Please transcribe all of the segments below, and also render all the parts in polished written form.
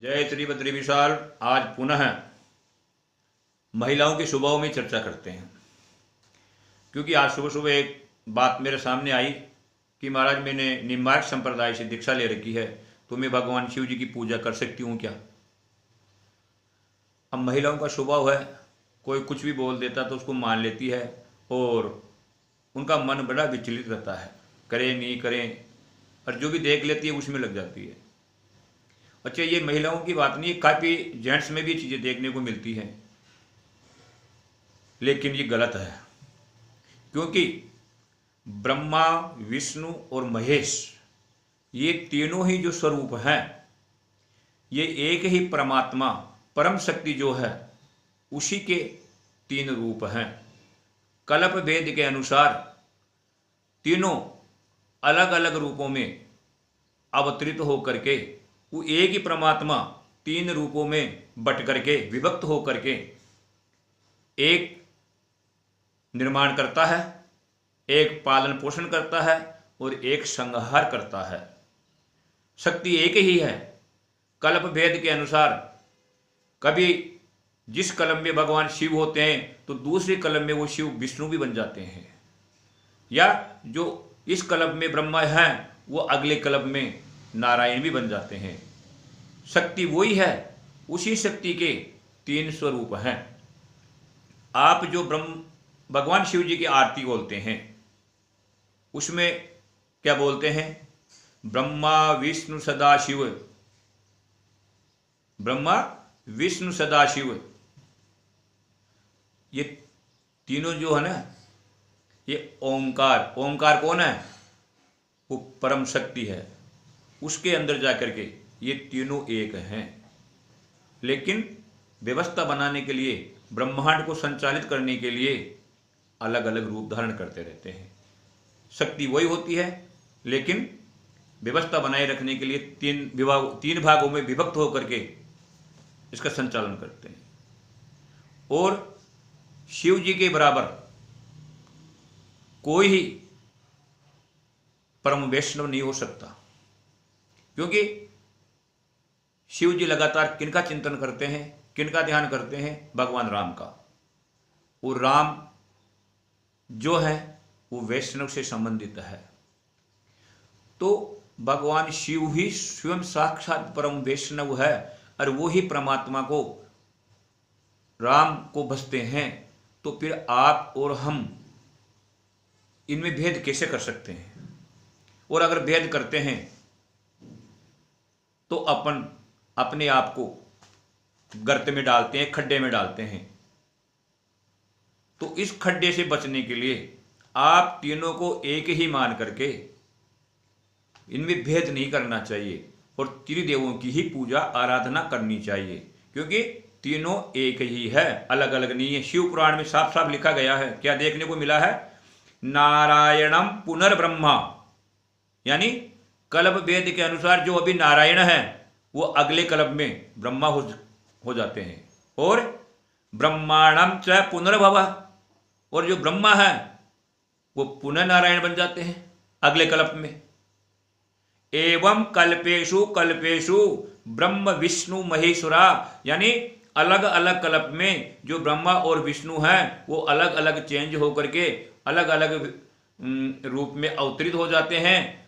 जय श्री बद्री विशाल। आज पुनः महिलाओं के स्वभाव में चर्चा करते हैं, क्योंकि आज सुबह सुबह एक बात मेरे सामने आई कि महाराज मैंने निम्बार्क संप्रदाय से दीक्षा ले रखी है, तो मैं भगवान शिव जी की पूजा कर सकती हूँ क्या। अब महिलाओं का स्वभाव है, कोई कुछ भी बोल देता तो उसको मान लेती है और उनका मन बड़ा विचलित रहता है, करें नहीं करें, और जो भी देख लेती है उसमें लग जाती है। अच्छा, ये महिलाओं की बात नहीं है, काफ़ी जेंट्स में भी चीज़ें देखने को मिलती हैं, लेकिन ये गलत है। क्योंकि ब्रह्मा, विष्णु और महेश, ये तीनों ही जो स्वरूप हैं, ये एक ही परमात्मा परम शक्ति जो है उसी के तीन रूप हैं। कल्प वेद के अनुसार तीनों अलग अलग रूपों में अवतरित होकर के वो एक ही परमात्मा तीन रूपों में बट करके विभक्त हो करके एक निर्माण करता है, एक पालन पोषण करता है और एक संहार करता है। शक्ति एक ही है। कल्प भेद के अनुसार कभी जिस कलम में भगवान शिव होते हैं तो दूसरे कलम में वो शिव विष्णु भी बन जाते हैं, या जो इस कलम में ब्रह्मा हैं वो अगले कलम में नारायण भी बन जाते हैं। शक्ति वही है, उसी शक्ति के तीन स्वरूप हैं। आप जो भगवान शिव जी की आरती बोलते हैं उसमें क्या बोलते हैं? ब्रह्मा विष्णु सदाशिव, ब्रह्मा विष्णु सदाशिव। ये तीनों जो है ना, ये ओंकार, ओंकार कौन है? वो परम शक्ति है। उसके अंदर जाकर के ये तीनों एक हैं, लेकिन व्यवस्था बनाने के लिए, ब्रह्मांड को संचालित करने के लिए अलग अलग रूप धारण करते रहते हैं। शक्ति वही होती है, लेकिन व्यवस्था बनाए रखने के लिए तीन भागों में विभक्त होकर के इसका संचालन करते हैं। और शिव जी के बराबर कोई ही परम वैष्णव नहीं हो सकता, क्योंकि शिव जी लगातार किनका चिंतन करते हैं, किनका ध्यान करते हैं? भगवान राम का। और राम जो है वो वैष्णव से संबंधित है। तो भगवान शिव ही स्वयं साक्षात परम वैष्णव है, और वो ही परमात्मा को, राम को भजते हैं। तो फिर आप और हम इनमें भेद कैसे कर सकते हैं? और अगर भेद करते हैं तो अपन अपने आप को गर्त में डालते हैं, खड्डे में डालते हैं। तो इस खड्डे से बचने के लिए आप तीनों को एक ही मान करके इनमें भेद नहीं करना चाहिए और त्रिदेवों की ही पूजा आराधना करनी चाहिए, क्योंकि तीनों एक ही है, अलग अलग नहीं है। शिव पुराण में साफ साफ लिखा गया है, क्या देखने को मिला है? नारायणम पुनर्ब्रह्मा, यानी कल्प वेद के अनुसार जो अभी नारायण है वो अगले कल्प में ब्रह्मा हो जाते हैं। और ब्रह्मांडम च पुनर्भव, और जो ब्रह्मा है वो पुनः नारायण बन जाते हैं अगले कल्प में। एवं कल्पेशु कल्पेशु ब्रह्म विष्णु महेश्वरा, यानी अलग अलग कल्प में जो ब्रह्मा और विष्णु हैं वो अलग अलग चेंज होकर के अलग अलग रूप में अवतरित हो जाते हैं।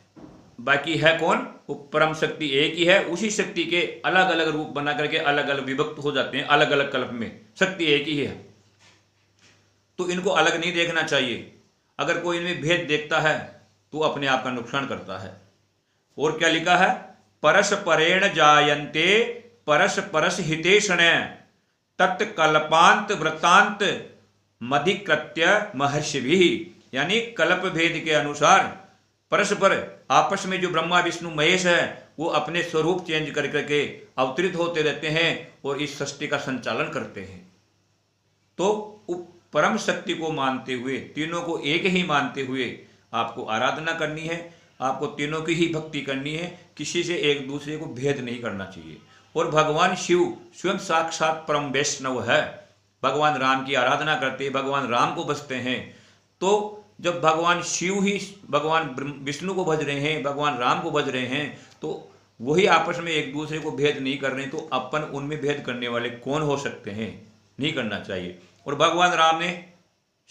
बाकी है कौन? वो परम शक्ति एक ही है। उसी शक्ति के अलग अलग रूप बना करके अलग अलग विभक्त हो जाते हैं अलग अलग कल्प में। शक्ति एक ही है, तो इनको अलग नहीं देखना चाहिए। अगर कोई इनमें भेद देखता है तो अपने आप का नुकसान करता है। और क्या लिखा है? परस्परेण जायन्ते परस्परस हितेषण तत्कल्पांत वृत्तांत मधिकृत्य महर्षिभिः, यानी कल्प भेद के अनुसार परस्पर आपस में जो ब्रह्मा विष्णु महेश है वो अपने स्वरूप चेंज कर करके अवतरित होते रहते हैं और इस सृष्टि का संचालन करते हैं। तो परम शक्ति को मानते हुए, तीनों को एक ही मानते हुए आपको आराधना करनी है, आपको तीनों की ही भक्ति करनी है। किसी से एक दूसरे को भेद नहीं करना चाहिए। और भगवान शिव स्वयं साक्षात परम वैष्णव है। भगवान राम की आराधना करते हैं, भगवान राम को भजते हैं। तो जब भगवान शिव ही भगवान विष्णु को भज रहे हैं, भगवान राम को भज रहे हैं, तो वही आपस में एक दूसरे को भेद नहीं कर रहे, तो अपन उनमें भेद करने वाले कौन हो सकते हैं? नहीं करना चाहिए। और भगवान राम ने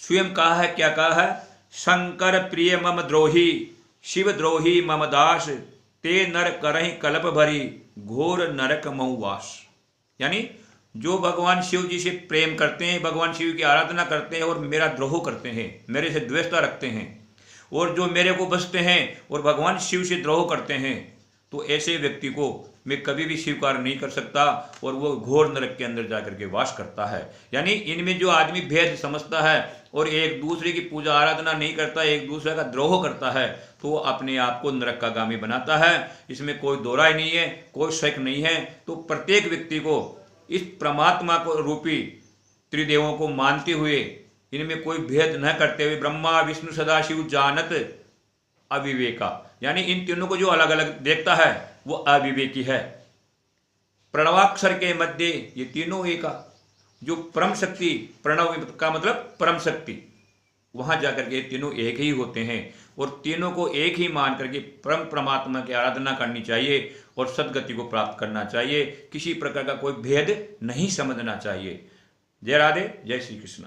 स्वयं कहा है, क्या कहा है? शंकर प्रिय मम द्रोही, शिव द्रोही मम दास, ते नर करहि कल्प भरी, घोर नरक मऊवास। यानी जो भगवान शिव जी से प्रेम करते हैं, भगवान शिव की आराधना करते हैं और मेरा द्रोह करते हैं, मेरे से द्वेषता रखते हैं, और जो मेरे को बसते हैं और भगवान शिव से द्रोह करते हैं, तो ऐसे व्यक्ति को मैं कभी भी स्वीकार नहीं कर सकता, और वो घोर नरक के अंदर जाकर के वास करता है। यानी इनमें जो आदमी भेद समझता है और एक दूसरे की पूजा आराधना नहीं करता, एक दूसरे का द्रोह करता है, तो वो अपने आप को नरक का गामी बनाता है। इसमें कोई दो राय नहीं है, कोई शक नहीं है। तो प्रत्येक व्यक्ति को इस परमात्मा को रूपी त्रिदेवों को मानते हुए, इनमें कोई भेद न करते हुए, ब्रह्मा विष्णु सदाशिव जानत अविवेका, यानी इन तीनों को जो अलग अलग देखता है वो अविवेकी है। प्रणवाक्षर के मध्य ये तीनों एक, जो परम शक्ति, प्रणव का मतलब परम शक्ति, वहां जाकर के तीनों एक ही होते हैं, और तीनों को एक ही मान करके परम परमात्मा की आराधना करनी चाहिए और सदगति को प्राप्त करना चाहिए। किसी प्रकार का कोई भेद नहीं समझना चाहिए। जय राधे, जय श्री कृष्ण।